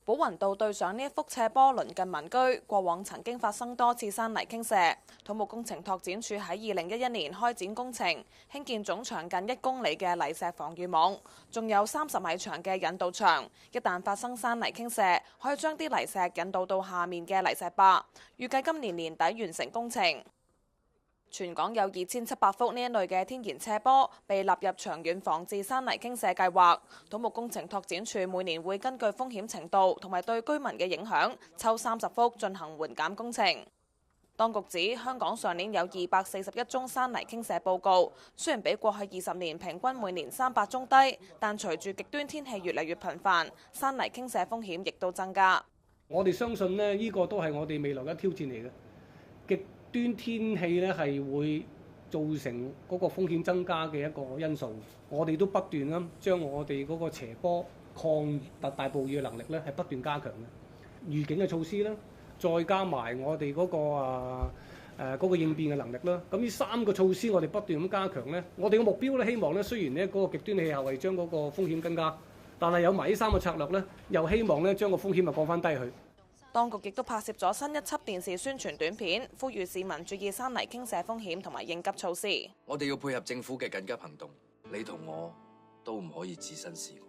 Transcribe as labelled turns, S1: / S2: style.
S1: 寶雲道對上呢一幅斜坡鄰近民居，過往曾經發生多次山泥傾瀉。土木工程拓展署喺2011年開展工程，興建總長近1公里嘅泥石防禦網，仲有30米長嘅引導牆。一旦發生山泥傾瀉，可以將啲泥石引導到下面嘅泥石壩。預計今年年底完成工程。全港有2700幅呢一類嘅天然斜坡被納入長遠防治山泥傾瀉計劃。土木工程拓展署每年會根據風險程度同埋對居民嘅影響，抽30幅進行緩減工程。當局指香港上年有241宗山泥傾瀉報告，雖然比過去20年平均每年300宗低，但隨住極端天氣越嚟越頻繁，山泥傾瀉風險亦都增加。
S2: 我哋相信呢個都係我哋未來嘅挑戰嚟嘅。極端天氣咧係會造成嗰個風險增加嘅一個因素，我哋都不斷咁將我哋嗰個斜坡抗特大暴雨嘅能力咧係不斷加強嘅，預警嘅措施啦，再加埋我哋嗰個應變嘅能力啦。咁呢3個措施我哋不斷咁加強咧，我哋嘅目標咧希望咧雖然呢嗰個極端氣候係將嗰個風險增加，但係有埋呢3個策略咧，又希望咧將個風險降翻低去。
S1: 當局亦都拍攝咗新一輯電視宣傳短片，呼籲市民注意山泥傾瀉風險同埋應急措施。
S3: 我哋要配合政府嘅緊急行動，你同我都唔可以置身事外。